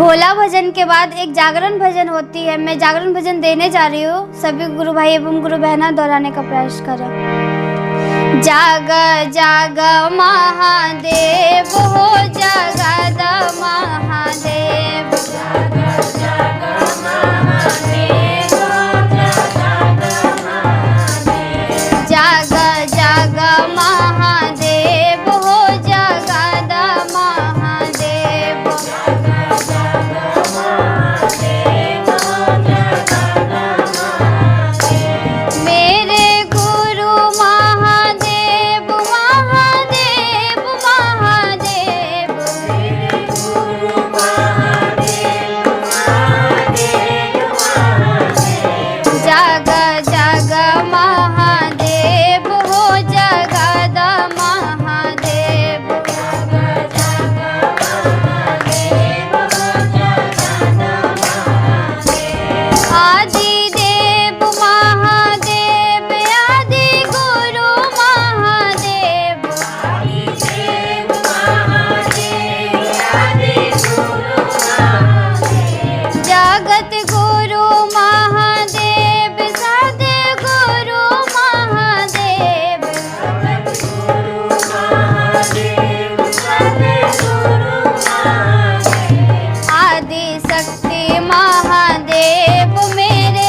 भोला भजन के बाद एक जागरण भजन होती है। मैं जागरण भजन देने जा रही हूँ। सभी गुरु भाई एवं गुरु बहना दोहराने का प्रयास करें। जाग जाग महादेव हो जगद महादेव, जाग जाग महादेव हो जगद महादेव, जाग जाग महादेव हो जगद महादेव, मेरे गुरु महादेव महादेव महादेव, मेरे गुरु महादेव महादेव महादेव, जग जग महादेव हो जगद महादेव, जग जग महादेव हो जगद महादेव, आदि देव महादेव आदि गुरु महादेव, आदि देव महादेव आदि गुरु महादेव, जगत गुरु महादेव सद्गुरु महादेव, जगत गुरु महादेव सद्गुरु महादेव, आदि शक्ति महादेव मेरे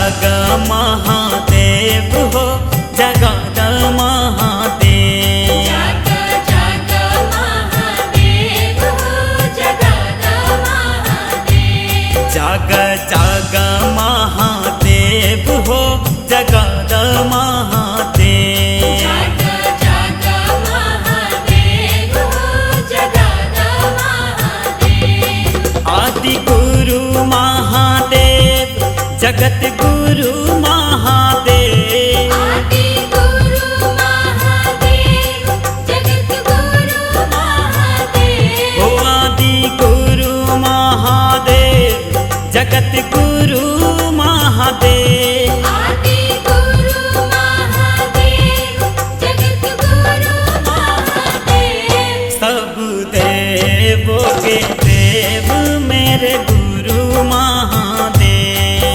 जाग महादेव हो जगत महादेव। जाग जाग महादेव हो जगत महादेव। जाग जाग महादेव हो जगत महादेव। जाग जाग महादेव हो जगत महादेव। आदि गुरु महादेव जगत गुरु महादेव। आदि गुरु महादेव जगत गुरु महादेव। ओ आदि गुरु महादेव जगत गुरु महादेव। आदि गुरु महादेव जगत गुरु महादेव। सब देवों के देव मेरे गुरु महादेव।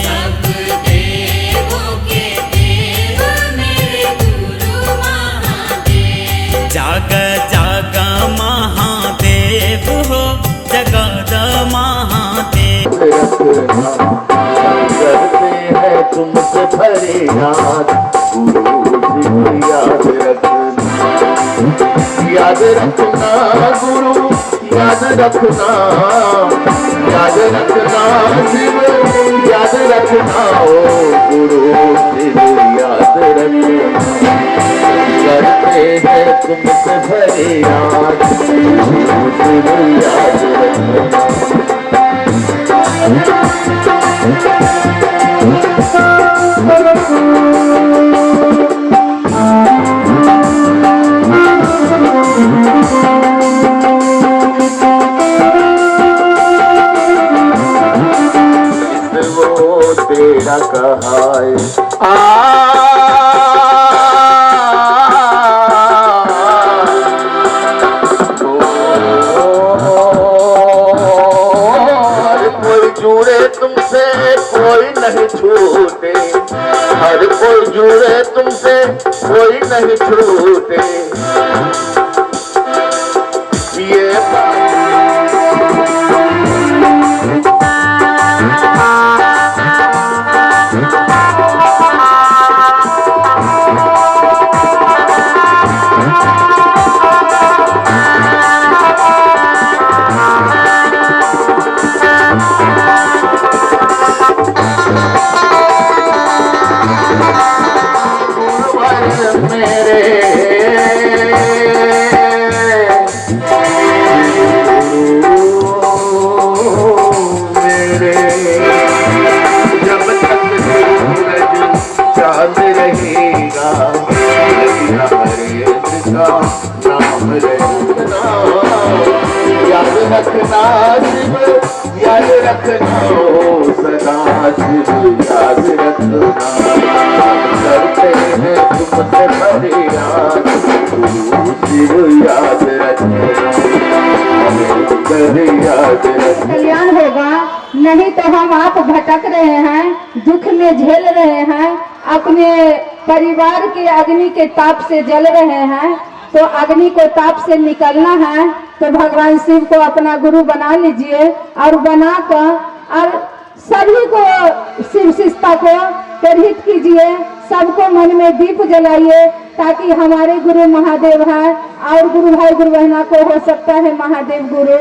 सब देवों के देव मेरे गुरु महादेव। जाग जाग महादेव हो जगत महादेव। करते हैं तुमसे फरियाद गुरु जी याद रखना। याद रखना गुरु याद रखना। याद रखना शिव याद रखना। ओ गुरु शिव याद रखना। करते हैं तुमसे फरियाद गुरु शिव याद रखना। वो तेरा कहा कोई जुड़े तुमसे कोई नहीं छूटे। हर कोई जुड़े तुमसे कोई नहीं छूटे। ये रखना शिव याद रखना। ओ सदा शिव याद रखना। करते हैं तुमसे फरियाद गुरु शिव याद रखना। याद रखना। कल्याण होगा, नहीं तो हम आप भटक रहे हैं, दुख में झेल रहे हैं, अपने परिवार के अग्नि के ताप से जल रहे हैं। तो अग्नि को ताप से निकलना है तो भगवान शिव को अपना गुरु बना लीजिए और बनाकर और सभी को शिव शिष्टा को प्रेरित कीजिए। सबको मन में दीप जलाइए ताकि हमारे गुरु महादेव हैं और गुरु भाई गुरु बहना को हो सकता है महादेव गुरु।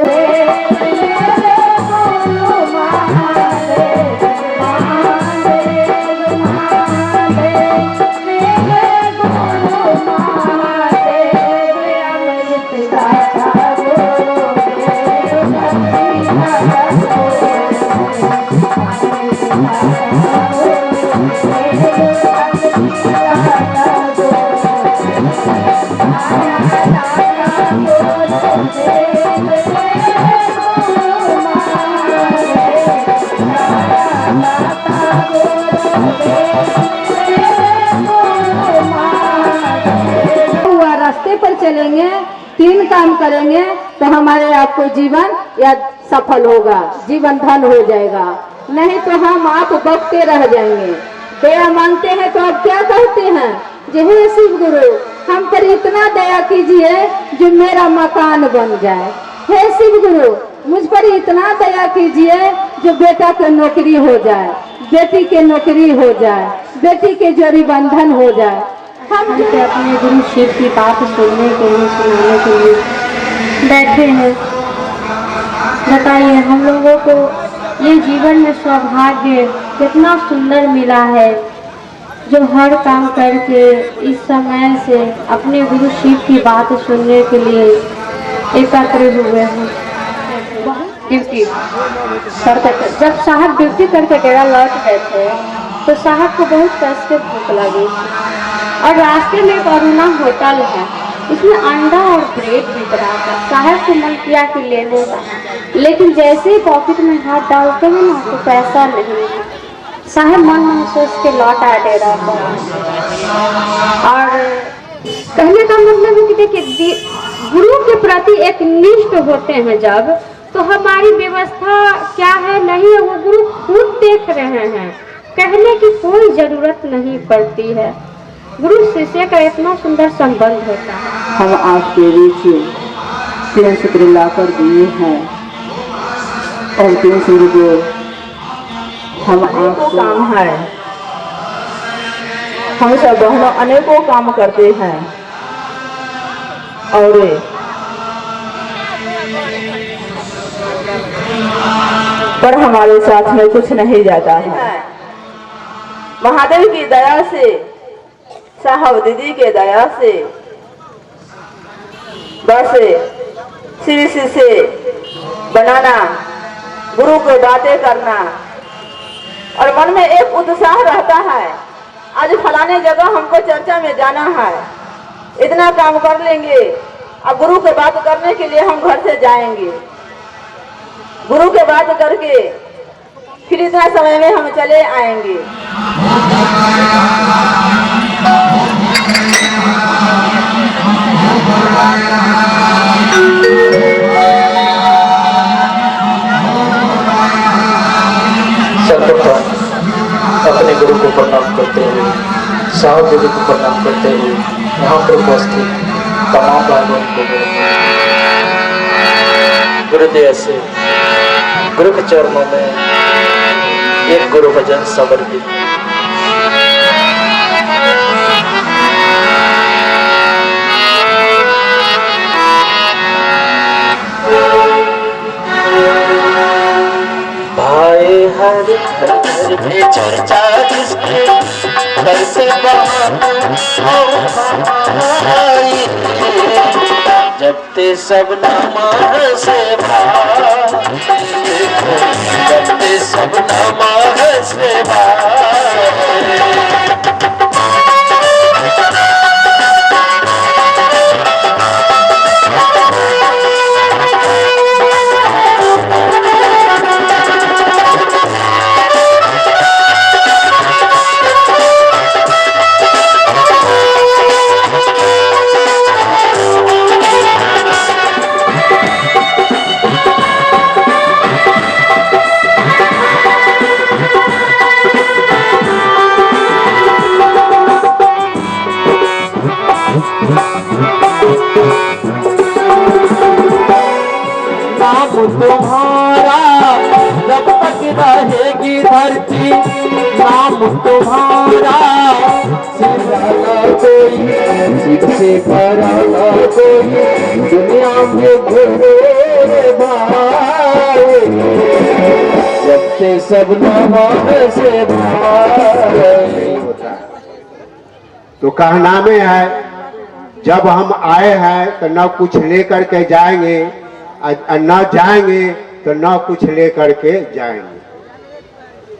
रास्ते पर चलेंगे, 3 काम करेंगे तो हमारे आपको जीवन या सफल होगा, जीवन धन हो जाएगा। नहीं तो हम आप बकते रह जाएंगे। दया मांगते हैं तो आप क्या कहते हैं, जे हे शिव गुरु हम पर इतना दया कीजिए जो मेरा मकान बन जाए। हे शिव गुरु मुझ पर इतना दया कीजिए जो बेटा की नौकरी हो जाए। बेटी के नौकरी हो जाए, बेटी के जोड़ी बंधन हो जाए। हम से अपने गुरु शिव की बात सुनने के लिए, सुनाने के लिए बैठे हैं। बताइए हम लोगों को ये जीवन में सौभाग्य कितना सुंदर मिला है, जो हर काम करके इस समय से अपने गुरु शिव की बात सुनने के लिए एकत्र हुए हैं। ड्यूटी करके जब साहब ड्यूटी करके डेरा लौट गए थे तो साहब को बहुत कष्ट से भूख लगी और रास्ते में एक अरुणा होटल है, इसमें अंडा और ब्रेड बिक रहा था। साहब को मन किया कि लेने का, लेकिन जैसे ही पॉकेट में हाथ डालते हैं ना तो पैसा नहीं है। साहब मन मन सोच के लौट आए डेरा पर। और कहने का मतलब है कि देखिए गुरु के प्रति एक निष्ठ होते हैं जब, तो हमारी व्यवस्था क्या है नहीं है वो गुरु खुद देख रहे हैं, कहने की कोई जरूरत नहीं पड़ती है। गुरु शिष्य का इतना सुंदर संबंध होता है। हम आपके बीच 300 रुपये लाकर दिए हैं और 300 रुपये हम आपको काम है। हम सब बहनों अनेकों काम करते हैं और पर हमारे साथ में कुछ नहीं जाता है। महादेव की दया से, साहब दीदी के दया से बस शिव से बनाना, गुरु को बातें करना और मन में एक उत्साह रहता है, आज फलाने जगह हमको चर्चा में जाना है, इतना काम कर लेंगे, अब गुरु के बात करने के लिए हम घर से जाएंगे, गुरु के बात करके फिर इतना समय में हम चले आएंगे। सर्वप्रथम अपने गुरु को प्रणाम करते हुए, साहब दीदी को प्रणाम करते हुए यहाँ पर उपस्थित तमाम भाइयों को गुरुदेव से गुरु के चरणों में एक गुरु भजन समर्पित। भाई हर घर में चर्चा किसके करते भाई, जगते सब नमः से भाई, जगते सब नमः से भाई। तुम्हारा जब तक रहेगी धरती, नाम तुम्हारा सिराना कोई, सिद्धि कराना कोई, दुनिया में घूमे भाई, जब से सब नाम से भाई। तो कहना में है जब हम आए हैं तो न कुछ लेकर के जाएंगे, न जाएंगे तो न कुछ लेकर के जाएंगे।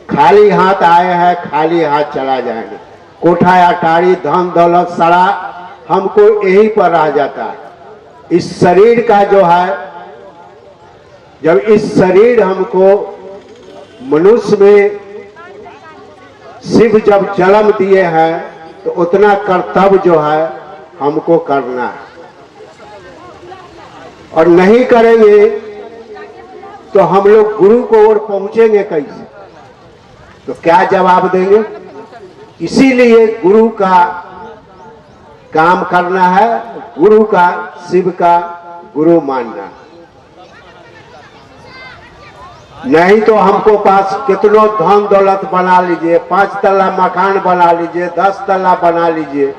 खाली हाथ आए हैं, खाली हाथ चला जाएंगे। कोठा अटारी धन दौलत सारा हमको यही पर रह जाता है। इस शरीर का जो है, जब इस शरीर हमको मनुष्य में शिव जब जन्म दिए हैं तो उतना कर्तव्य जो है हमको करना है, और नहीं करेंगे तो हम लोग गुरु को ओर पहुंचेंगे कैसे? तो क्या जवाब देंगे? इसीलिए गुरु का काम करना है, गुरु का, शिव का गुरु मानना। नहीं तो हमको पास कितनो धन दौलत बना लीजिए, 5 तल्ला मकान बना लीजिए, 10 तल्ला बना लीजिए,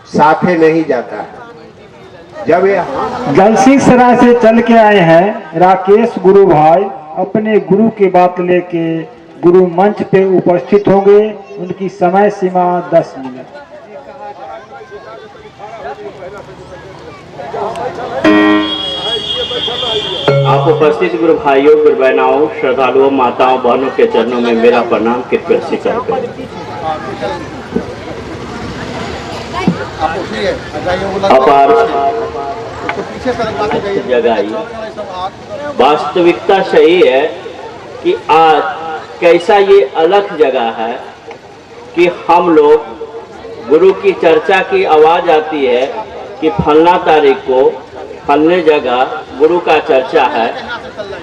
साथे नहीं जाता है। जब ये जलसिंह सराय से चल के आए हैं राकेश गुरु भाई, अपने गुरु की बात लेके गुरु मंच पे उपस्थित होंगे। उनकी समय सीमा 10 मिनट। आप उपस्थित गुरु भाइयों, गुरु बहनाओं, श्रद्धालुओं, माताओं, बहनों के चरणों में मेरा प्रणाम कृपया स्वीकार करें। अपार जगाई वास्तविकता सही है कि आज कैसा ये अलग जगह है कि हम लोग गुरु की चर्चा की आवाज आती है कि फलना तारीख को फलने जगह गुरु का चर्चा है।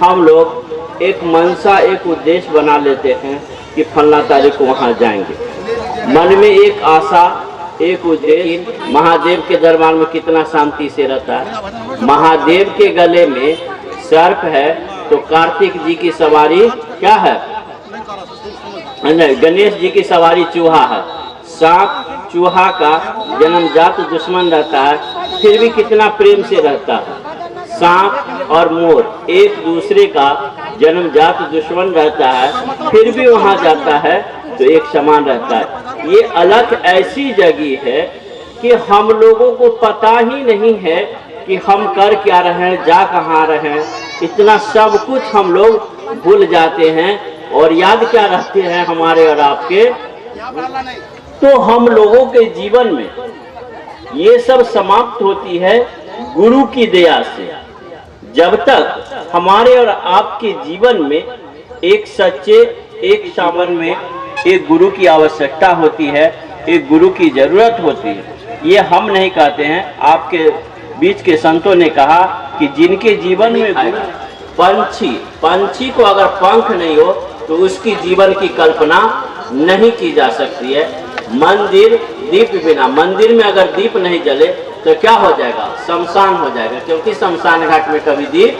हम लोग एक मनसा, एक उद्देश्य बना लेते हैं कि फलना तारीख को वहाँ जाएंगे। मन में एक आशा, एक उद्देश्य। महादेव के दरबार में कितना शांति से रहता है। महादेव के गले में सर्प है तो कार्तिक जी की सवारी क्या है? नहीं, गणेश जी की सवारी चूहा है। सांप चूहा का जन्मजात दुश्मन रहता है, फिर भी कितना प्रेम से रहता है। सांप और मोर एक दूसरे का जन्मजात दुश्मन रहता है, फिर भी वहां जाता है तो एक समान रहता है। ये अलग ऐसी जगह है कि हम लोगों को पता ही नहीं है कि हम कर क्या रहे हैं, जा कहाँ रहे हैं। इतना सब कुछ हम लोग भूल जाते हैं और याद क्या रखते हैं हमारे और आपके। तो हम लोगों के जीवन में ये सब समाप्त होती है गुरु की दया से। जब तक हमारे और आपके जीवन में एक सच्चे, एक सावन में एक गुरु की आवश्यकता होती है, एक गुरु की जरूरत होती है। ये हम नहीं कहते हैं, आपके बीच के संतों ने कहा कि जिनके जीवन में पंछी को अगर पंख नहीं हो तो उसकी जीवन की कल्पना नहीं की जा सकती है। मंदिर दीप बिना, मंदिर में अगर दीप नहीं जले तो क्या हो जाएगा? शमशान हो जाएगा, क्योंकि शमशान घाट में कभी दीप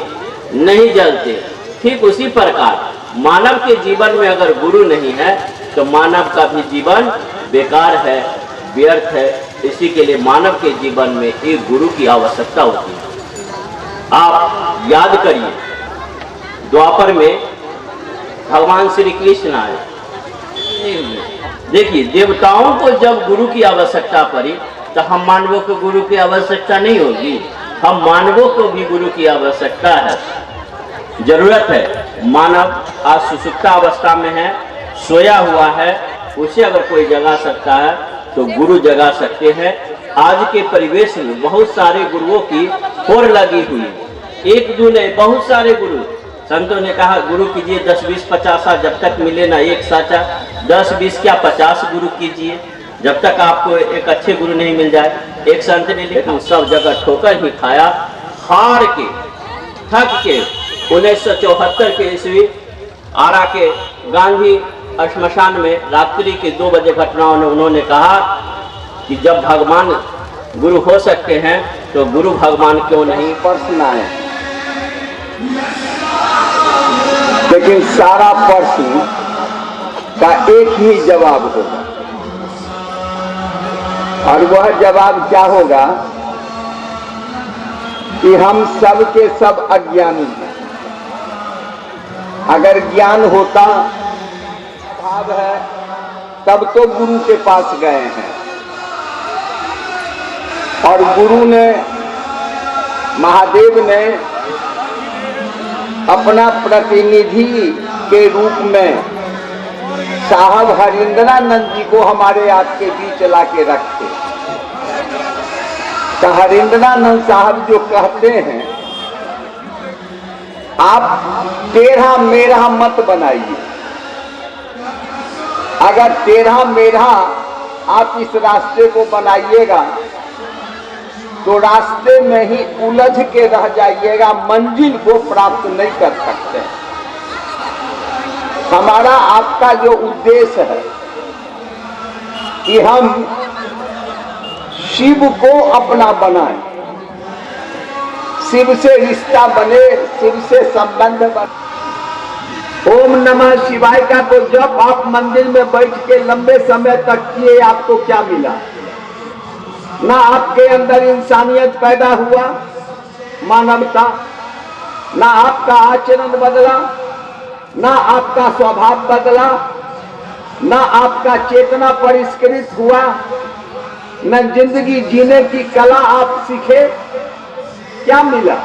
नहीं जलते। ठीक उसी प्रकार मानव के जीवन में अगर गुरु नहीं है तो मानव का भी जीवन बेकार है, व्यर्थ है। इसी के लिए मानव के जीवन में एक गुरु की आवश्यकता होती है। आप याद करिए, द्वापर में भगवान श्री कृष्ण आए। देखिए, देवताओं को जब गुरु की आवश्यकता पड़ी तो हम मानवों को गुरु की आवश्यकता नहीं होगी। हम मानवों को भी गुरु की आवश्यकता है, जरूरत है। मानव आज सुसुप्त अवस्था में है, सोया हुआ है, उसे अगर कोई जगा सकता है तो गुरु जगा सकते हैं। आज के परिवेश में बहुत सारे गुरुओं की होड़ लगी हुई, एक दो नहीं, बहुत सारे गुरु। संतों ने कहा गुरु कीजिए 10, 20, 50, जब तक मिले ना एक साचा। 10, 20 क्या 50 गुरु कीजिए, जब तक आपको एक अच्छे गुरु नहीं मिल जाए। एक संत ने लिखा, सब जगह ठोकर ही खाया, हार के थक के 1974 के ईस्वी आरा के गांधी श्मशान में रात्रि के 2 बजे घटनाओं ने उन्होंने कहा कि जब भगवान गुरु हो सकते हैं तो गुरु भगवान क्यों नहीं? प्रश्न आए, लेकिन सारा प्रश्न का एक ही जवाब होगा, और वह जवाब क्या होगा कि हम सब के सब अज्ञानी हैं। अगर ज्ञान होता भाव है तब तो गुरु के पास गए हैं, और गुरु ने, महादेव ने अपना प्रतिनिधि के रूप में साहब हरिंद्रानंद जी को हमारे आपके बीच ला के रखते। तो हरिंद्रानंद साहब जो कहते हैं, आप तेरा मेरा मत बनाइए। अगर तेरा मेरा आप इस रास्ते को बनाइएगा तो रास्ते में ही उलझ के रह जाइएगा, मंजिल को प्राप्त नहीं कर सकते। हमारा आपका जो उद्देश्य है कि हम शिव को अपना बनाएं, शिव से रिश्ता बने, शिव से संबंध बने। ओम नमः शिवाय का तो जब आप मंदिर में बैठ के लंबे समय तक किए, आपको क्या मिला? ना आपके अंदर इंसानियत पैदा हुआ, मानवता, ना आपका आचरण बदला, ना आपका स्वभाव बदला, ना आपका चेतना परिष्कृत हुआ, न जिंदगी जीने की कला आप सीखे। क्या मिला?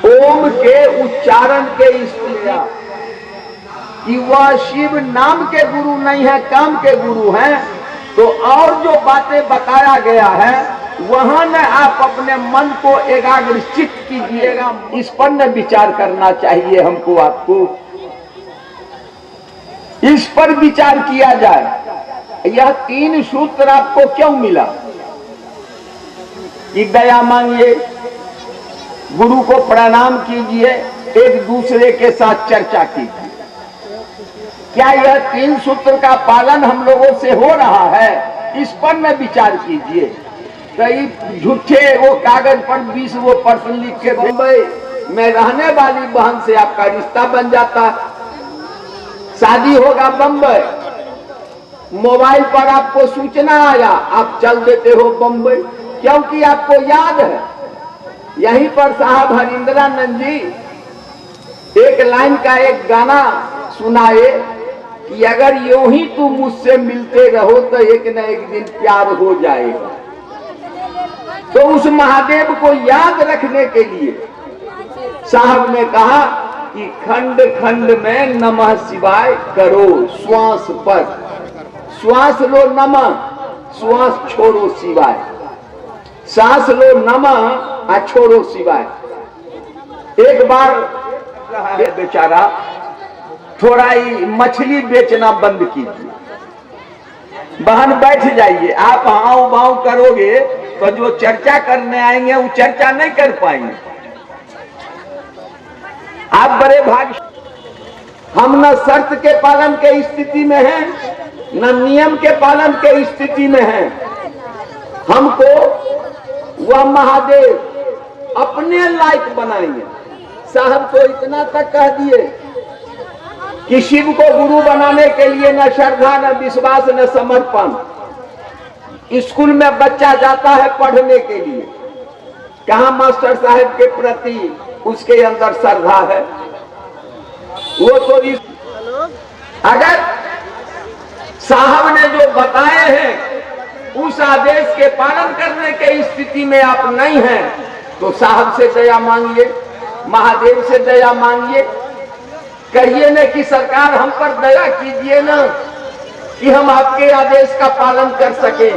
ओम के उच्चारण के स्थितिया कि वह शिव नाम के गुरु नहीं है, काम के गुरु हैं। तो और जो बातें बताया गया है वहां न आप अपने मन को एकाग्रचित कीजिएगा। इस पर न विचार करना चाहिए हमको, आपको इस पर विचार किया जाए। यह 3 सूत्र आपको क्यों मिला? कि दया मांगिए, गुरु को प्रणाम कीजिए, एक दूसरे के साथ चर्चा कीजिए। क्या यह 3 सूत्र का पालन हम लोगों से हो रहा है? इस पर न विचार कीजिए। कई झूठे वो कागज पर 20% लिख के बम्बई में रहने वाली बहन से आपका रिश्ता बन जाता, शादी होगा बम्बई, मोबाइल पर आपको सूचना आया, आप चल देते हो बम्बई, क्योंकि आपको याद है। यहीं पर साहब हरिंद्रानंद जी एक लाइन का एक गाना सुनाए कि अगर यूं ही तुम मुझसे मिलते रहो तो एक न एक दिन प्यार हो जाएगा। तो उस महादेव को याद रखने के लिए साहब ने कहा कि खंड खंड में नमः शिवाय करो, श्वास पर श्वास लो नमः, श्वास छोड़ो शिवाय, सांस लो नमः और छोड़ो शिवाय। एक बार रहा है बेचारा, थोड़ा ही मछली बेचना बंद कीजिए, बहन बैठ जाइए। आप हाव भाव करोगे तो जो चर्चा करने आएंगे वो चर्चा नहीं कर पाएंगे। आप बड़े भाग्य, हम न शर्त के पालन के स्थिति में हैं, न नियम के पालन के स्थिति में हैं। हमको वह महादेव अपने लायक बनाएंगे। साहब तो इतना तक कह दिए कि शिव को गुरु बनाने के लिए न श्रद्धा, न विश्वास, न समर्पण। स्कूल में बच्चा जाता है पढ़ने के लिए, कहाँ मास्टर साहब के प्रति उसके अंदर श्रद्धा है? वो तो अगर साहब ने जो बताए हैं उस आदेश के पालन करने के स्थिति में आप नहीं हैं, तो साहब से दया मांगिए, महादेव से दया मांगिए। कहिए न कि सरकार हम पर दया कीजिए ना कि हम आपके आदेश का पालन कर सके।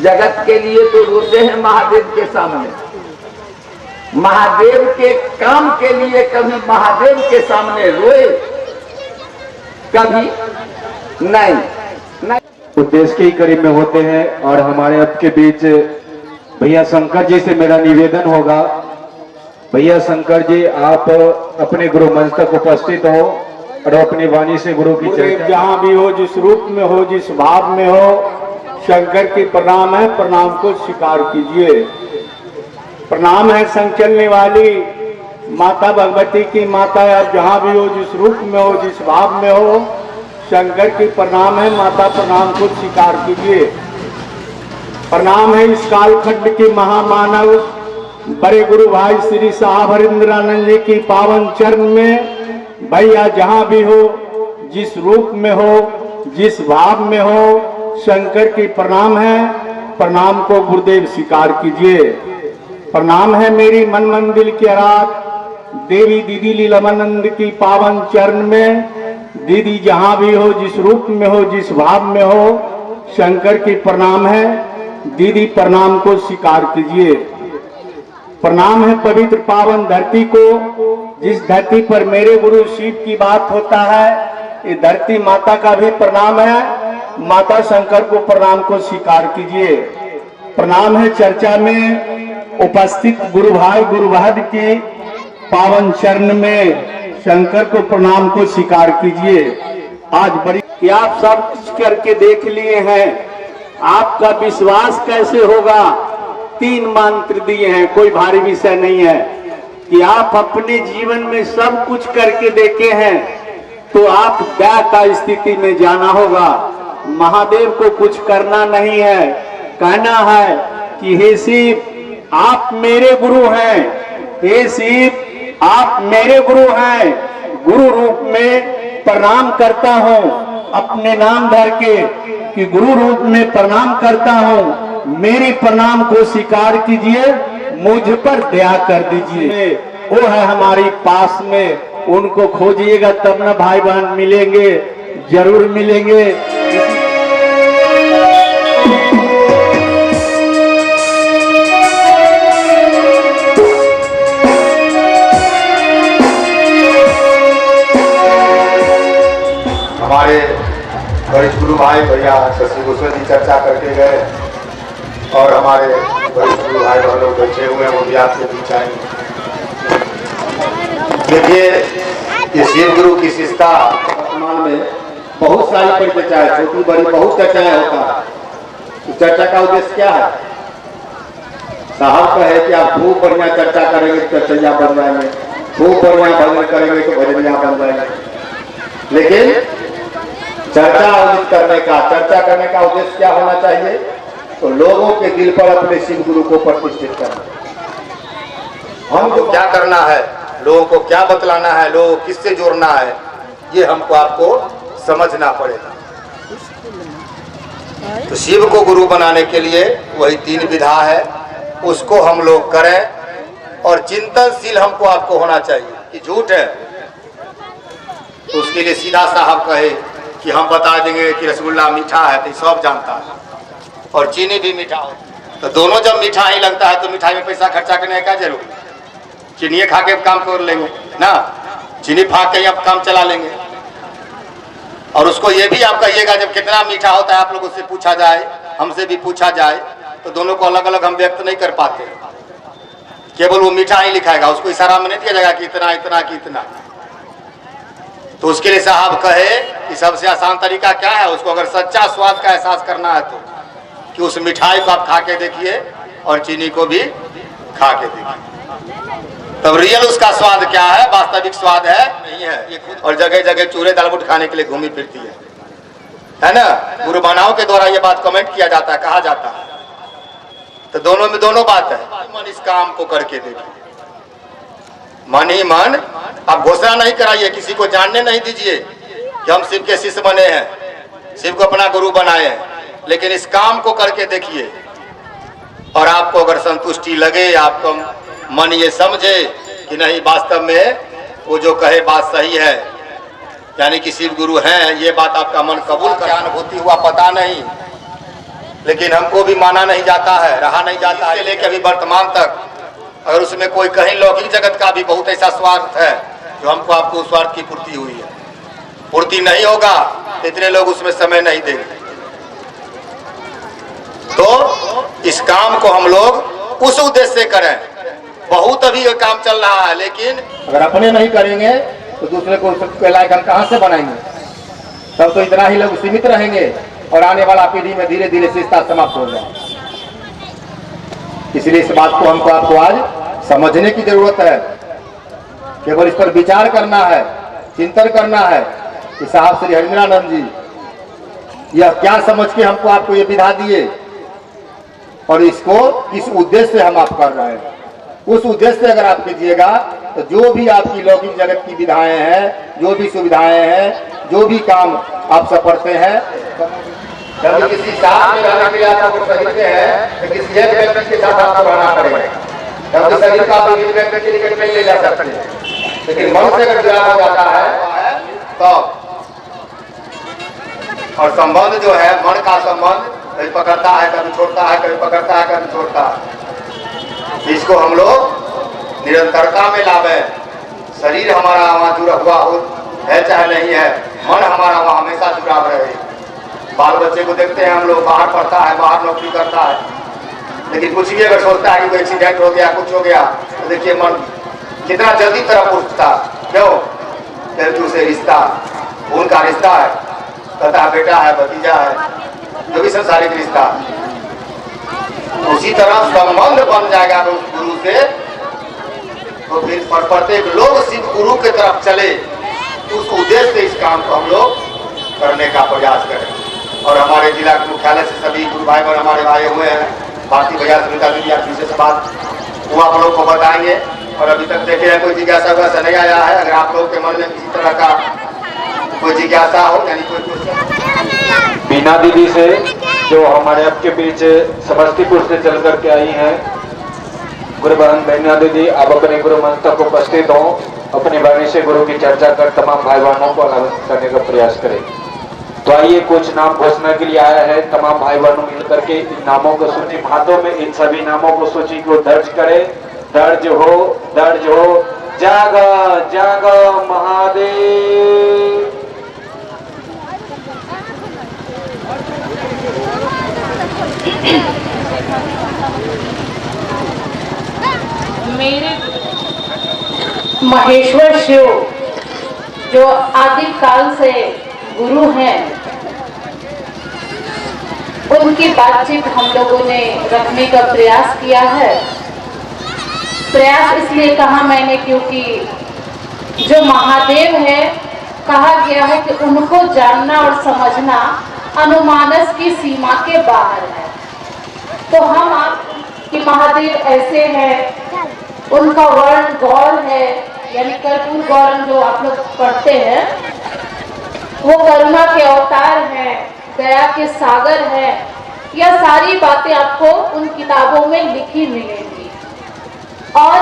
जगत के लिए तो रोते हैं महादेव के सामने, महादेव के काम के लिए कभी महादेव के सामने रोए? कभी नहीं। तो देश के ही करीब में होते हैं और हमारे अब के बीच भैया शंकर जी से मेरा निवेदन होगा। भैया शंकर जी, आप अपने गुरु मंच तक उपस्थित हो और अपनी वाणी से गुरु की चर्चा। जहाँ भी हो, जिस रूप में हो, जिस भाव में हो, शंकर की प्रणाम है, प्रणाम को स्वीकार कीजिए। प्रणाम है संचलने वाली माता भगवती की माता। आप जहाँ भी हो, जिस रूप में हो, जिस भाव में हो, शंकर की प्रणाम है, माता प्रणाम को स्वीकार कीजिए। प्रणाम है इस कालखंड के महामानव बड़े गुरु भाई श्री साहब हरिंद्रानंद जी की पावन चरण में। भैया जहाँ भी हो, जिस रूप में हो, जिस भाव में हो, शंकर की प्रणाम है, प्रणाम को गुरुदेव स्वीकार कीजिए। प्रणाम है मेरी मन मंदिर की रात देवी दीदी लीलामानंद की पावन चरण में। दीदी जहाँ भी हो, जिस रूप में हो, जिस भाव में हो, शंकर की प्रणाम है, दीदी प्रणाम को स्वीकार कीजिए। प्रणाम है पवित्र पावन धरती को, जिस धरती पर मेरे गुरु शिव की बात होता है। ये धरती माता का भी प्रणाम है, माता शंकर को प्रणाम को स्वीकार कीजिए। प्रणाम है चर्चा में उपस्थित गुरु भाई गुरु बहन की पावन चरण में, शंकर को प्रणाम को स्वीकार कीजिए। आज बड़ी कि आप सब कुछ करके देख लिए हैं, आपका विश्वास कैसे होगा? 3 मंत्र दिए हैं, कोई भारी विषय नहीं है। कि आप अपने जीवन में सब कुछ करके देखे हैं, तो आप क्या का स्थिति में जाना होगा। महादेव को कुछ करना नहीं है, कहना है कि हे शिव आप मेरे गुरु हैं, हे शिव आप मेरे गुरु हैं, गुरु रूप में प्रणाम करता हूँ, अपने नाम धर के कि गुरु रूप में प्रणाम करता हूँ, मेरे प्रणाम को स्वीकार कीजिए, मुझ पर दया कर दीजिए। वो है हमारी पास में, उनको खोजिएगा तब ना भाई बहन मिलेंगे, जरूर मिलेंगे। हमारे वरिष्ठ गुरु भाई भैया शशि भूषण जी चर्चा करके गए और हमारे वरिष्ठ गुरु भाई बहन लोग बैठे हुए हैं, वो भी आपके बीच आएंगे। देखिए ये शिव गुरु की शिष्टता वर्तमान में बहुत सारी परिचर्चा है, छोटी बड़ी बहुत चर्चाएं होता है। तो चर्चा का उद्देश्य क्या है? साहब कहे कि आप खूब बढ़िया चर्चा करेंगे तो चर्चैया बन जाएंगे, खूब बढ़िया भजन करेंगे तो भजनिया बन जाएंगे। लेकिन चर्चा आयोजित करने का, चर्चा करने का उद्देश्य क्या होना चाहिए? तो लोगों के दिल पर अपने शिव गुरु को प्रतिष्ठित करना। हमको क्या करना है, लोगों को क्या बतलाना है, लोगों को किससे जोड़ना है, ये हमको आपको समझना पड़ेगा। तो शिव को गुरु बनाने के लिए वही 3 विधा है, उसको हम लोग करें और चिंतनशील हमको आपको होना चाहिए कि झूठ है तो उसके लिए सीधा साहब कहे कि हम बता देंगे कि रसगुल्ला मीठा है तो सब जानता है और चीनी भी मीठा हो, तो दोनों जब मीठा ही लगता है तो मिठाई में पैसा खर्चा करने का जरूर, चीनी खा के काम कर लेंगे ना, चीनी फाक के अब काम चला लेंगे। और उसको ये भी आप कहिएगा जब कितना मीठा होता है आप लोगों से पूछा जाए, हमसे भी पूछा जाए, तो दोनों को अलग अलग हम व्यक्त नहीं कर पाते, केवल वो मीठा ही लिखाएगा, उसको इशारा में नहीं दिया जाएगा कि इतना इतना कि इतना। तो उसके लिए साहब कहे कि सबसे आसान तरीका क्या है, उसको अगर सच्चा स्वाद का एहसास करना है तो कि उस मिठाई को आप खा के देखिए और चीनी को भी खा के देखिए, तब रियल उसका स्वाद क्या है, वास्तविक स्वाद है नहीं है। ये खुद और जगह जगह चूरे दाल बुट खाने के लिए घूमी फिरती है ना। गुरु बनाओं के द्वारा ये बात कमेंट किया जाता है, कहा जाता है। तो दोनों में दोनों बात है। मन इस काम को करके देखिए, मन ही मन। आप घोषणा नहीं कराइए, किसी को जानने नहीं दीजिए कि हम शिव के शिष्य बने हैं, शिव को अपना गुरु बनाए हैं, लेकिन इस काम को करके देखिए और आपको अगर संतुष्टि लगे, आपको मन ये समझे कि नहीं वास्तव में वो जो कहे बात सही है, यानी कि शिव गुरु हैं, ये बात आपका मन कबूल कर, अनुभूति हुआ पता नहीं, लेकिन हमको भी माना नहीं जाता है, रहा नहीं जाता है, लेके अभी वर्तमान तक। अगर उसमें कोई कहीं लौकिक जगत का भी बहुत ऐसा स्वार्थ है जो हमको आपको स्वार्थ की पूर्ति हुई है, पूर्ति नहीं होगा इतने लोग उसमें समय नहीं देंगे। तो इस काम को हम लोग उस उद्देश्य से करें। बहुत अभी ये काम चल रहा है, लेकिन अगर अपने नहीं करेंगे तो दूसरे को लायक हम कहाँ से बनाएंगे? तब तो इतना ही लोग सीमित रहेंगे और आने वाला पीढ़ी में धीरे धीरे शिष्टता समाप्त हो जाए। इसलिए इस बात को हमको आपको आज समझने की जरूरत है, केवल इस पर विचार करना है, चिंतन करना है कि साहब श्री हरिंद्रानंद जी यह क्या समझ के हमको आपको ये विधा दिए और इसको किस उद्देश्य से हम आप कर रहे हैं। उस उद्देश्य से अगर आप कीजिएगा तो जो भी आपकी लौकिक जगत की विधाएं हैं, जो भी सुविधाएं हैं, जो भी काम आप सफरते हैं, जब किसी साथ में रहने के लिए आप अगर खरीदते हैं तो किसी एक व्यक्ति के साथ आपको रहना पड़ेगा। जब शरीर का आप एक व्यक्ति के निकट नहीं ले जा सकते, लेकिन मन से अगर जुड़ा हो जाता है तो और संबंध जो है मन का संबंध कभी पकड़ता है, कभी छोड़ता है, कभी पकड़ता है, कभी छोड़ता है। इसको हम लोग निरंतरता में लावे। शरीर हमारा वहाँ जुड़ा हुआ हो है चाहे नहीं है, मन हमारा वहाँ हमेशा जुड़ा रहे। बाल बच्चे को देखते हैं हम लोग, बाहर पढ़ता है, बाहर नौकरी करता है, लेकिन कुछ भी अगर सोचता है कि कोई एक्सीडेंट हो गया, कुछ हो गया, तो देखिए मन कितना जल्दी तरफ उठता। क्यों? क्योंकि उसे रिश्ता, उनका रिश्ता है, तथा बेटा है, भतीजा है, जो भी संसारिक रिश्ता। उसी तरह संबंध बन जाएगा उस गुरु से तो फिर प्रत्येक लोग शिव गुरु की तरफ चले, उस उद्देश्य से इस काम को हम लोग करने का प्रयास करें। और हमारे जिला के मुख्यालय से सभी गुरु भाई बहन हमारे आए हुए हैं। बाकी भैया सुनीता दीदी आप विशेष बात वो आप लोग को बताएंगे। और अभी तक देखे हैं कोई जिज्ञासा वैसा नहीं आया है। अगर आप लोग के मन में किसी तरह का कोई जिज्ञासा हो, यानी कोई क्वेश्चन। बीना दीदी से जो हमारे आपके बीच समस्तीपुर से चल करके आई हैं, गुरु बहन बीना दीदी, आप अपने गुरु मंच तक उपस्थित हो, अपनी वाणी से गुरु की चर्चा कर तमाम भाई बहनों को आनंदित करने का प्रयास करें। तो आइए कुछ नाम घोषणा के लिए आया है, तमाम भाई बहनों मिलकर के इन नामों को सूची हाथों में इन सभी नामों को सूची को दर्ज करें। दर्ज हो। जागा जागा महादेव। मेरे महेश्वर शिव जो आदि काल से गुरु हैं, उनकी बातचीत हम लोगों ने रखने का प्रयास किया है। प्रयास इसलिए कहा मैंने क्योंकि जो महादेव है, कहा गया है कि उनको जानना और समझना अनुमानस की सीमा के बाहर है। तो हम आप कि महादेव ऐसे हैं, उनका वर्ण गौर है, यानी कर्पूर गौरम जो आप लोग पढ़ते हैं, वो करुणा के अवतार हैं, दया के सागर हैं। यह सारी बातें आपको उन किताबों में लिखी मिलेंगी। और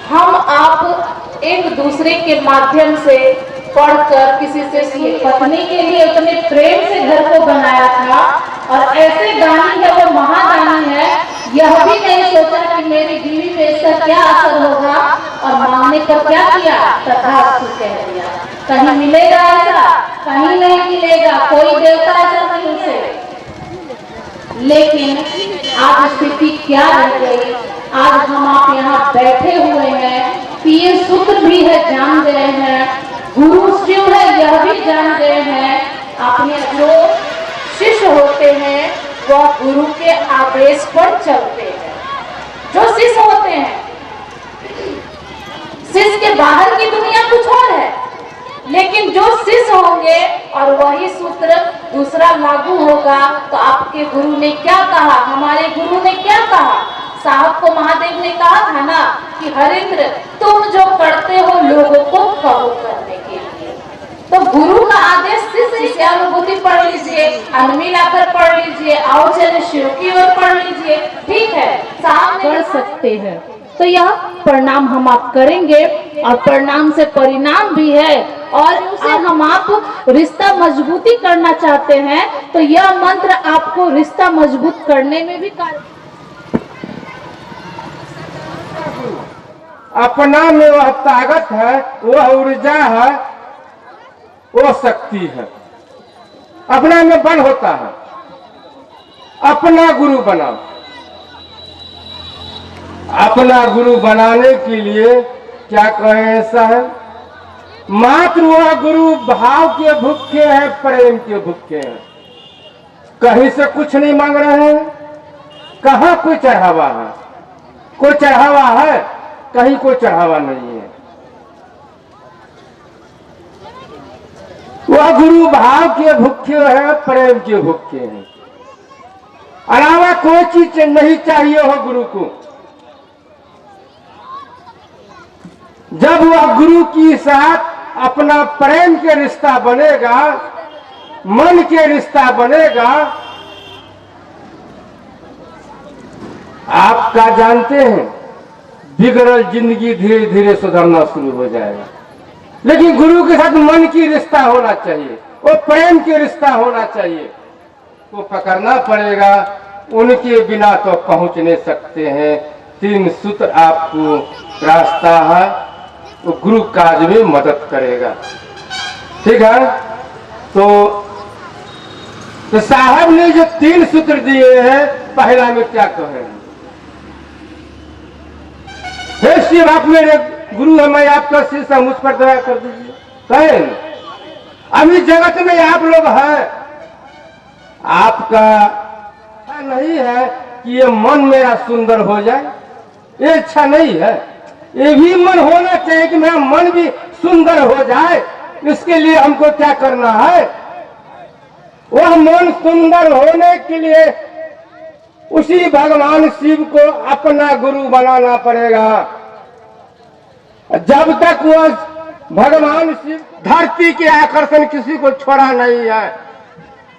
हम आप एक दूसरे के माध्यम से पढ़कर किसी से सीख, पत्नी के लिए उतने प्रेम से घर को बनाया था और ऐसे दानी है, वो महादानी है, यह भी नहीं सोचा कि मेरी बीवी पे इसका क्या असर होगा, और मांगने पर क्या किया, तथास्तु कह दिया। कहीं मिलेगा ऐसा, कहीं नहीं मिलेगा, कोई देवता ऐसा नहीं उसे। लेकिन आज स्थिति क्या रह गई, आज हम आप यहाँ बैठे हुए हैं कि ये सूत्र भी है, जान गए हैं, गुरु शिव है यह भी जान गए हैं। अपने जो शिष्य होते हैं वह गुरु के आदेश पर चलते हैं। जो शिष्य होते हैं, शिष्य के बाहर की दुनिया कुछ और है, लेकिन जो शिष्य होंगे और वही सूत्र दूसरा लागू होगा। तो आपके गुरु ने क्या कहा, हमारे गुरु ने क्या कहा, साहब को महादेव ने कहा था ना कि हरिंद्र तुम जो करते हो लोगों को कहो करने के लिए। तो गुरु का आदेश शिष्य अनुभूति पढ़ लीजिए, अनमी लाकर पढ़ लीजिए, आओ चले शिव की ओर पढ़ लीजिए, ठीक है, साहब कर सकते हैं। तो यह प्रणाम हम आप करेंगे और प्रणाम से परिणाम भी है, और उसे हम आप रिश्ता मजबूती करना चाहते हैं तो यह मंत्र आपको रिश्ता मजबूत करने में भी कार्य। अपना में वह ताकत है, वह ऊर्जा है, वो शक्ति है, अपना में बल होता है। अपना गुरु बनाओ। अपना गुरु बनाने के लिए क्या कहें ऐसा है, मात्र वह गुरु भाव के भूखे हैं, प्रेम के भूखे हैं। कहीं से कुछ नहीं मांग रहे हैं, कहाँ कोई चढ़ावा है, कोई चढ़ावा है, कहीं कोई चढ़ावा नहीं है। वह गुरु भाव के भूखे हैं, प्रेम के भूखे हैं। अलावा कोई चीज नहीं चाहिए हो गुरु को। जब वह गुरु के साथ अपना प्रेम के रिश्ता बनेगा, मन के रिश्ता बनेगा, आपका जानते हैं बिगड़ल जिंदगी धीरे धीरे सुधरना शुरू हो जाएगा। लेकिन गुरु के साथ मन की रिश्ता होना चाहिए, वो प्रेम के रिश्ता होना चाहिए, वो पकड़ना पड़ेगा। उनके बिना तो पहुंच नहीं सकते हैं। 3 सूत्र आपको रास्ता है, वो गुरु काज में मदद करेगा, ठीक है। तो साहब ने जो 3 सूत्र दिए हैं, पहला में क्या कहें, हे शिव आप मेरे गुरु है, मैं आपका शिष्य, मुझ पर दया कर दीजिए। कहें अभी जगत में आप लोग हैं, आपका नहीं है कि ये मन मेरा सुंदर हो जाए, ये इच्छा नहीं है। ये भी मन होना चाहिए कि मेरा मन भी सुंदर हो जाए। इसके लिए हमको क्या करना है? वह मन सुंदर होने के लिए उसी भगवान शिव को अपना गुरु बनाना पड़ेगा। जब तक वह भगवान शिव धरती के आकर्षण किसी को छोड़ा नहीं है।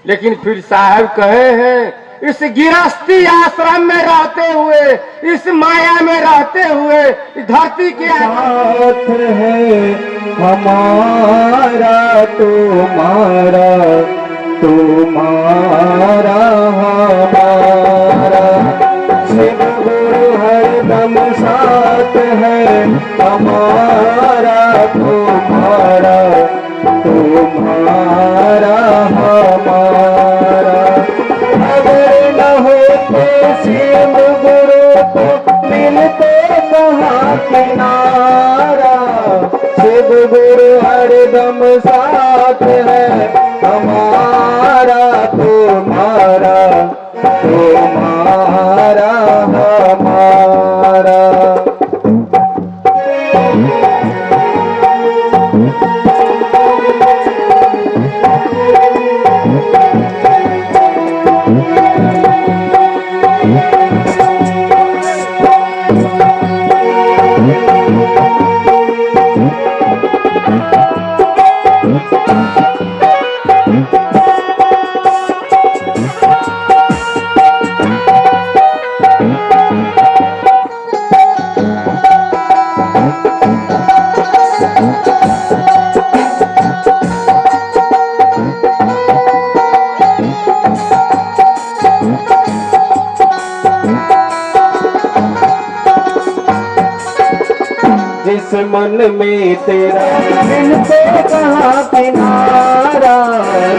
लेकिन फिर साहब कहे हैं इस गिरस्ती आश्रम में रहते हुए, इस माया में रहते हुए धरती के साथ है हमारा तुम्हारा, तुम्हारा हमारा, शिव गुरु हरदम साथ है हमारा तुम्हारा, तुम्हारा हमारा। अगर न होते शिव गुरु तो मिलते कहाँ किनारा, शिव गुरु हरदम साथ है हमारा तुम्हारा, तुम्हारा हमारा। जिस मन में तेरा मिलते कहाँ किनारा,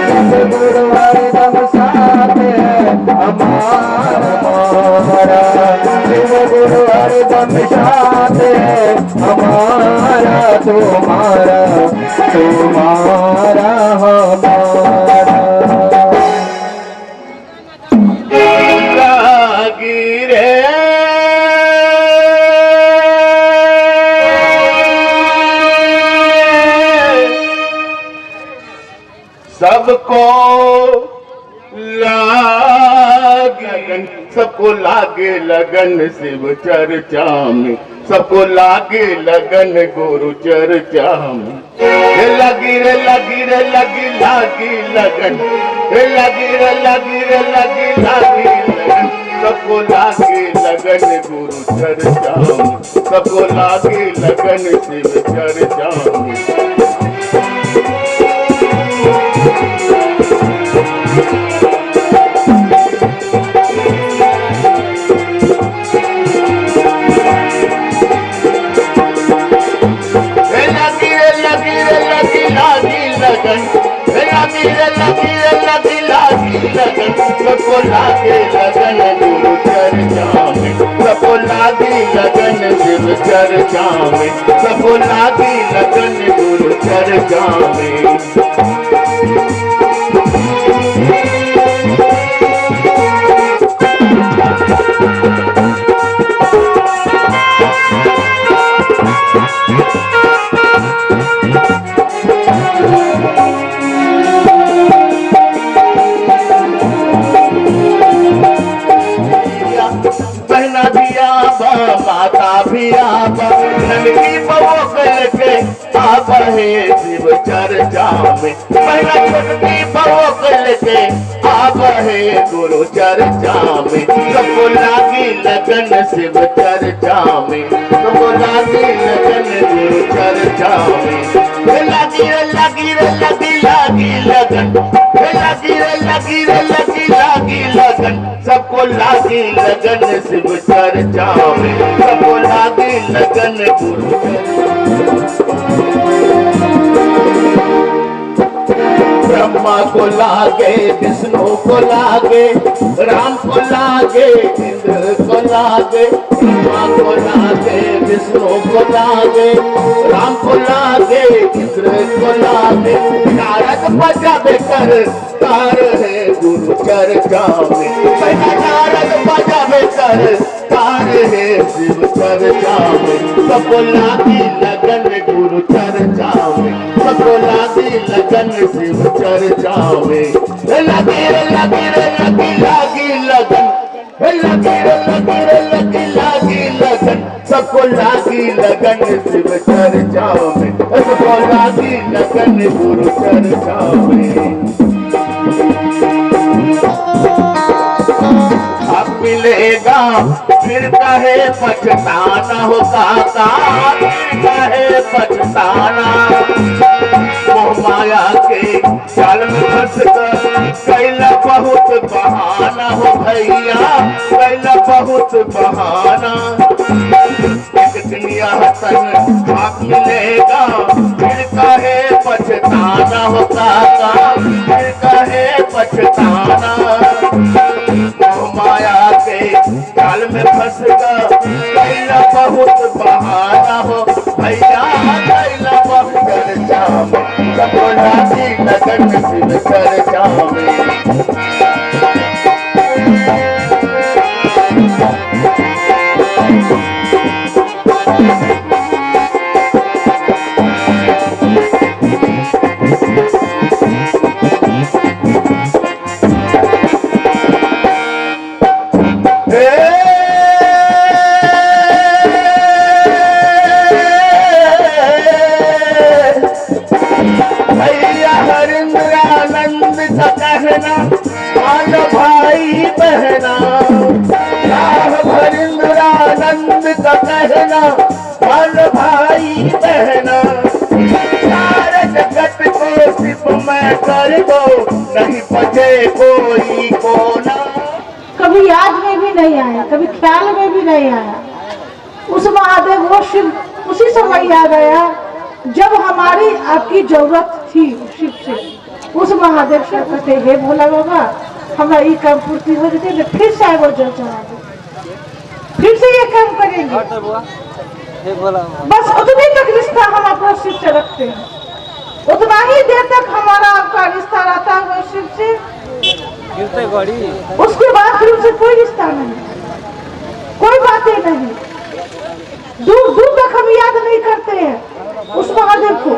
शिव गुरु हरदम साथ है हमारा, शिव गुरु हरदम साथ है हमारा, तुम्हारा, तुम्हारा हमारा। लागी रे सबको लगन, सबको लागे लगन शिव चर्चा में, सबको लागे लगन गुरु चर्चा में। हे लगी रे लगी रे लगी लागी लगन, हे लगी रे लगी रे लगी लागी लगन, सबको लागे लगन गुरु चर्चा में, सबको लागे लगन शिव चर्चा में। सबको लागे लगन गुरु चर्चा में, सबको लागे लगन शिव चर्चा में, सबको लागे लगन गुरु चर्चा में। माता भी आबा नंदी बवो कल के आबा है शिव चर्चा में, पहला छोटकी बवो कल के आबा है गुरु चर्चा में। सबको लागी लगन शिव चर्चा में, सबको लागी लगन गुरु चर्चा में। लगी रे लगी रे लगी लागी लगन, लगी रे लगी रे लगी लागी लगन, सबको लागी लगन शिव चर्चा में, सबको लागी लगन गुरु ब्रह्मा को लागे, विष्णु को लागे, राम को लागे, इंद्र को लागे, ब्रह्मा को लागे, विष्णु को लागे, राम को लागे, इंद्र को लागे। नारद बजावे कर तार है गुरु चर्चा में, नारद बजावे कर तार है शिव चर्चा में, सबको लागी लगन गुरु चर्चा में, सबको लागी लगन शिव चर्चा में। लगी रे लगी रे लगी लागी लगन, लगी रे लगी रे लगी लागी लगन, सबको लागी लगन शिव चर्चा में, सबको लागी लगन गुरु चर्चा में। अब मिलेगा फिर कहे पछताना हो काका, फिर कहे पछताना। मोह माया के जाल में फंस कर कैला बहुत बहाना हो भैया, कैला बहुत बहाना। एक दिन यह तन भाग मिलेगा फिर कहे पछताना हो काका, फिर कहे पछताना। माया के जाल में फंस कर कैला बहुत बहाना हो भैया, कैला बहुत चर्चा में, सबको लागी लगन शिव चर्चा में। भाई बहना भरिंद्रानंद का कहना, मन भाई बहना। सारे जगत को सिर्फ मैं कर दो, नहीं बचे कोई कोना। कभी याद में भी नहीं आया, कभी ख्याल में भी नहीं आया। उस महादेव वो शिव उसी समय याद आया जब हमारी आपकी जरूरत थी शिव से। उस महादेव से कहते हे भोला बाबा हमारा ये काम पूर्ति हो जाती है, फिर से वो जल चढ़ा दे, फिर से ये काम करेंगे। बस उतनी तक रिश्ता हम अपना शिव से रखते हैं, उतना ही देर तक हमारा आपका रिश्ता रहता है शिव से। उसके बाद फिर उनसे कोई रिश्ता नहीं, कोई बातें नहीं, दूर दूर तक हम याद नहीं करते हैं उस महादेव को।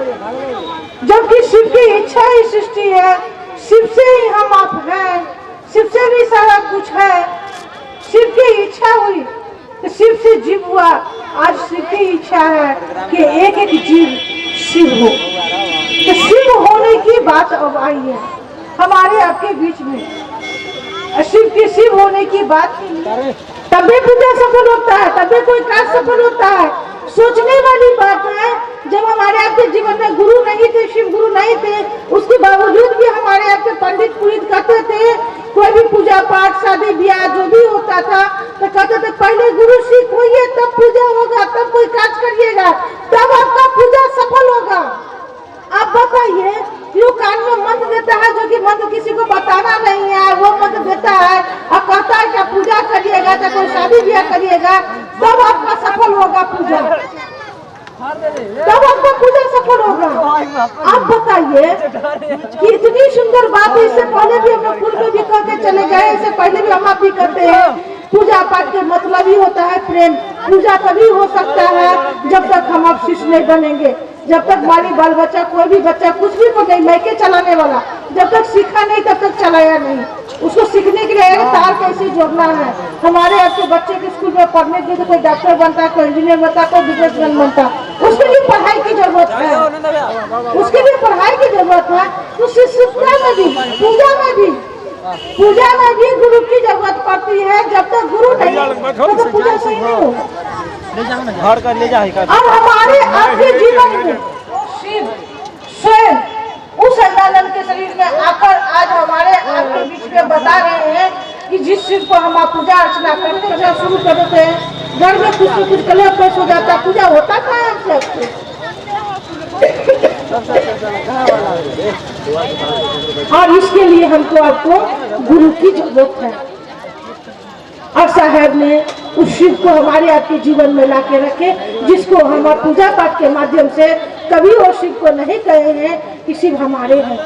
जबकि शिव की इच्छा ही सृष्टि है, शिव से ही हम आप हैं, शिव से भी सारा कुछ है। शिव की इच्छा हुई तो शिव से जीव हुआ। आज शिव की इच्छा है कि एक एक जीव शिव हो, तो शिव होने की बात अब आई है हमारे आपके बीच में। शिव की शिव होने की बात तभी पूजा सफल होता है, तभी कोई कार्य सफल होता है। सोचने वाली बात है जब हमारे आपके जीवन में गुरु नहीं थे, शिव गुरु नहीं थे, उसके बावजूद भी हमारे आपके पंडित पुरोहित कहते थे कोई भी पूजा पाठ शादी ब्याह जो भी होता था तो कहते थे पहले गुरु सीख होइए तब पूजा होगा, तब कोई कार्य करिएगा, तब आपका पूजा सफल होगा। आप बताइए जो कान में मंत्र देता है जो कि मंत्र किसी को बताना नहीं है, वो मंत्र देता है और कहता है कि पूजा करिएगा तो कोई शादी ब्याह करिएगा तब आपका सफल होगा पूजा, तब आपका पूजा सफल होगा। आप बताइए कि इतनी सुंदर बात है, इससे पहले भी हम पूर्व में भी कह के चले गए, इससे पहले भी हम आप भी करते हैं। पूजा पाठ के मतलब ही होता है प्रेम। पूजा तभी हो सकता है जब तक हम आप शिष्य नहीं बनेंगे, जब तक हमारी बाल बच्चा कोई भी बच्चा कुछ भी को नहीं मैके चलाने वाला जब तक सीखा नहीं तब तक चलाया नहीं। उसको सीखने के लिए तार कैसे जोड़ना है। हमारे आपके बच्चे के स्कूल में पढ़ने के लिए कोई डॉक्टर बनता है, कोई इंजीनियर बनता है, कोई बिजनेसमैन बनता है, उसके लिए पढ़ाई की जरूरत है, उसके लिए पढ़ाई की जरूरत है। तो शिक्षा में भी पूजा में भी गुरु की जरूरत पड़ती है। जब तक गुरु नहीं तो पूजा सही नहीं होगा। अब हमारे आपके जीवन में शिव स्वयं उस अल्लाह के शरीर में आकर आज हमारे आपके बीच में बता रहे हैं कि जिस शिव को हम पूजा अर्चना करते शुरू कर देते हैं, घर में कुछ कलेश हो जाता, पूजा होता था हमसे। और इसके लिए हमको आपको गुरु की जरूरत है। और साहब ने उस शिव को हमारे आपके जीवन में ला के रखे, जिसको हम पूजा पाठ के माध्यम से कभी वो शिव को नहीं कहे हैं कि शिव हमारे हैं,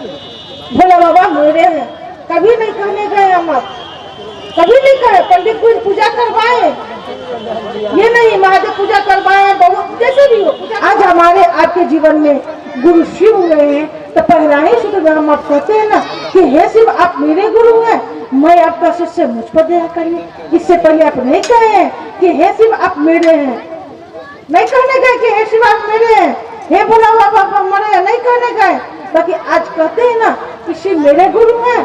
भोला बाबा मेरे हैं, कभी नहीं कहने गए हम आप, कभी नहीं कहे। पंडित कुछ पूजा करवाए ये नहीं महादेव पूजा करवाए बहुत जैसे भी हो। आज हमारे आपके जीवन में गुरु शिव हुए हैं तो पहला ही शुद्ध हम आप कहते हैं ना कि हे शिव आप मेरे गुरु हैं, मैं आपका शिष्य, मुझ पर दया करिए। इससे पहले आप नहीं कहे हैं कि हे शिव आप मेरे हैं, नहीं कहने गए कि हे शिव आप मेरे हैं, हे भोला बाबा आप हमारे, नहीं कहने गए। बाकी आज कहते हैं ना कि शिव मेरे गुरु हैं।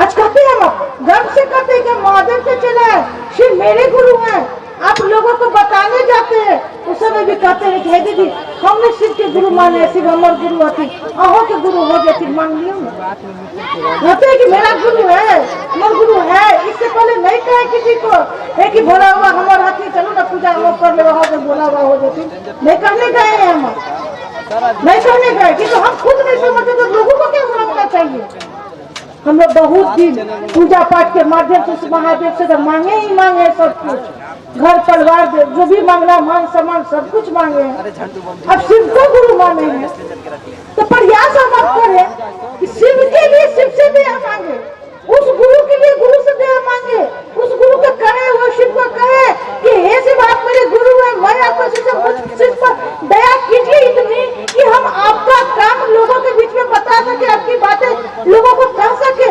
आज कहते हैं हम गर्व से कहते हैं कि महादेव के चला है, शिव मेरे गुरु हैं। आप लोगों को बताने जाते हैं उस समय भी कहते हैं कि हे दीदी हमने शिव के गुरु माने, शिव हमारे गुरु होती, अहों के गुरु हो जाती, मान लियो ना। कहते हैं कि मेरा गुरु है, हमारा गुरु है। इससे पहले नहीं कहे किसी को है कि भोला हुआ हमारे हाथी, चलो ना पूजा हम कर ले, वहां भोला हुआ हो जाती, नहीं कहने गए हैं हम, नहीं कहने गए। कि तो हम खुद नहीं समझते तो लोगों को क्या समझना चाहिए। हम लोग बहुत दिन पूजा पाठ के माध्यम से उस महादेव से तो मांगे ही मांगे सब कुछ, घर परिवार जो भी मांगना, मान सम्मान सब कुछ मांगे हैं। अब शिव को गुरु माने हैं तो प्रयास हम अब करें कि शिव के लिए शिव से दया मांगे, उस गुरु के लिए गुरु से दया मांगे, उस गुरु को कहे, वो शिव को कहे कि हे शिव आप मेरे गुरु हैं, मैं आपको शिव पर दया कीजिए इतनी कि हम आपका काम लोगों के बीच में बता सके, आपकी बातें लोगों को कह सके।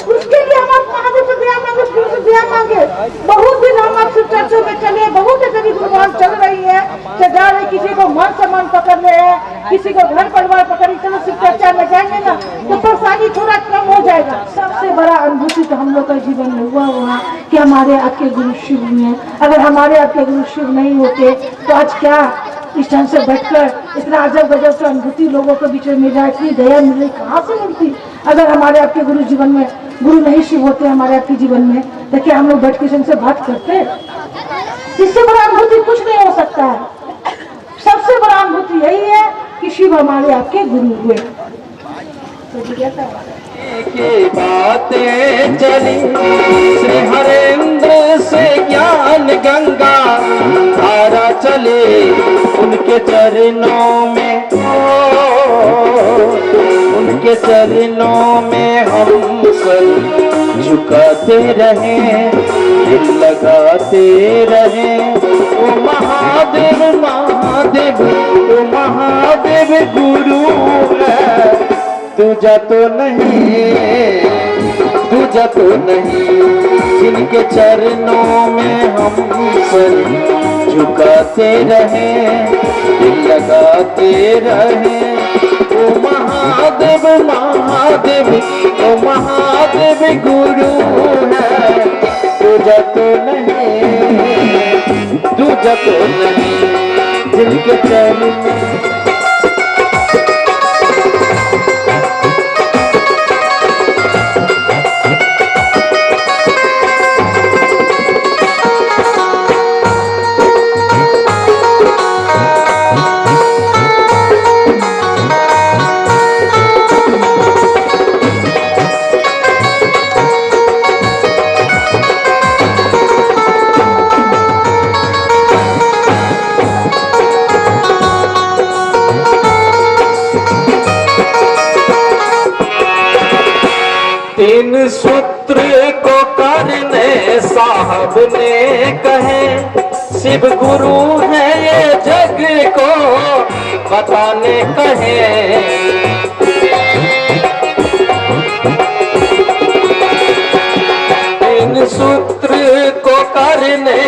उसके लिए हम आप महादेव से दया मांगे, गुरु से दया मांगे। बहुत दिन हम आपसे चर्चों में चले, बहुत ऐसी गुरुवान चल रही है, जा रहे किसी को मान सम्मान पकड़ रहे हैं, किसी को घर परिवार पकड़, चलो शिव चर्चा में जाएंगे ना तो परेशानी थोड़ा कम हो जाएगा। सबसे बड़ा अनुभूति तो हम लोग का जीवन में हुआ कि हमारे आपके गुरु शिव हुए। अगर हमारे आपके गुरु शिव नहीं होते तो आज क्या इस ढंग से बैठकर इतना अजब गजब से अनुभूति लोगों के बीच में मिल रहा है, इतनी दया मिल रही, कहाँ से मिलती। अगर हमारे आपके गुरु जीवन में गुरु नहीं शिव होते हमारे आपके जीवन में तो क्या हम लोग बैठ के से बात करते। इससे बड़ा अनुभूति कुछ नहीं हो सकता है। सबसे बड़ा अनुभूति यही है कि शिव हमारे आपके गुरु हुए। की बातें चली श्री हरेंद्र से ज्ञान गंगा धारा चले, उनके चरणों में उनके चरणों में हम सर झुकाते रहें, दिल लगाते रहें। ओ महादेव महादेव ओ महादेव गुरु है, तुझा तो नहीं, तुझा तो नहीं। जिनके चरणों में हम सर झुकाते रहें, दिल लगाते रहें। ओ महादेव महादेव ओ महादेव गुरु है, तुझा तो नहीं, तुझा तो नहीं। जिनके चरणों तीन सूत्र को करने साहब ने कहे, शिव गुरु है ये जग को बताने कहे। तीन सूत्र को करने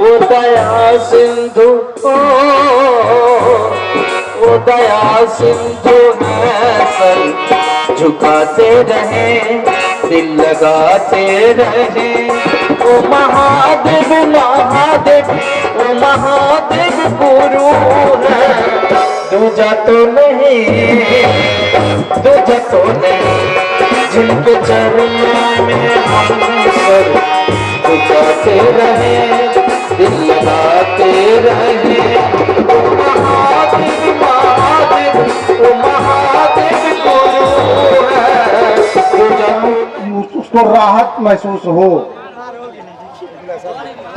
वो दया सिंधु वो दया सिंधु है, सर झुकाते रहें, दिल लगाते रहें। ओ महादेव महादेव ओ महादेव गुरु है, दूजा तो नहीं, दूजा तो नहीं। जिनके चरणों में हम सर झुकाते रहें, दिल लगाते रहें। ओ महादेव महादेव ओ महादेव गुरु है, दूजा उसको राहत महसूस हो।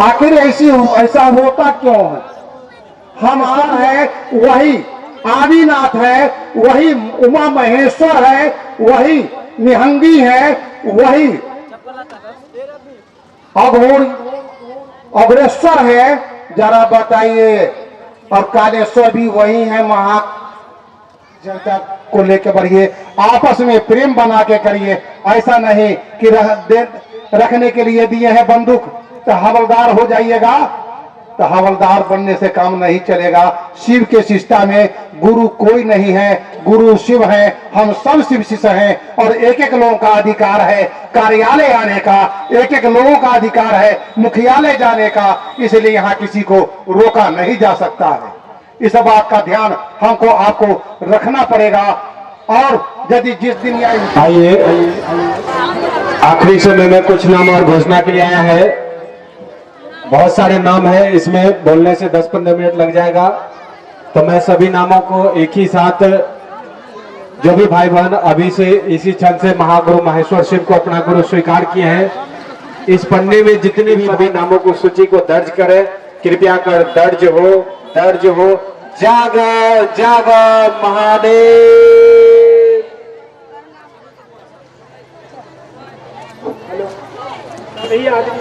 आखिर ऐसा होता क्यों है? हम है वही आदिनाथ है, वही उमा महेश्वर है, वही निहंगी है, वही अघोर अग्रेसर है, जरा बताइए। और कालेश्वर भी वही है, महा जनता को लेकर बढ़िए, आपस में प्रेम बना के करिए। ऐसा नहीं कि रखने के लिए दिए हैं बंदूक तो हवलदार हो जाइएगा, तो हवलदार बनने से काम नहीं चलेगा। शिव के शिष्टा में गुरु कोई नहीं है, गुरु शिव है, हम सब शिव शिष्य हैं। और एक एक लोगों का अधिकार है कार्यालय आने का, एक एक लोगों का अधिकार है मुख्यालय जाने का, इसलिए यहाँ किसी को रोका नहीं जा सकता है। इस बात का ध्यान हमको आपको रखना पड़ेगा। और यदि जिस दिन आइए आखिरी समय में कुछ नाम और घोषणा के लिए आया है। बहुत सारे नाम है, इसमें बोलने से 10-15 मिनट लग जाएगा, तो मैं सभी नामों को एक ही साथ, जो भी भाई बहन अभी से इसी क्षण से महागुरु माहेश्वर शिव को अपना गुरु स्वीकार किए हैं, इस पन्ने में जितने भी सभी नामों को सूची को दर्ज करें, कृपया कर दर्ज हो। जागा जागा महादेव।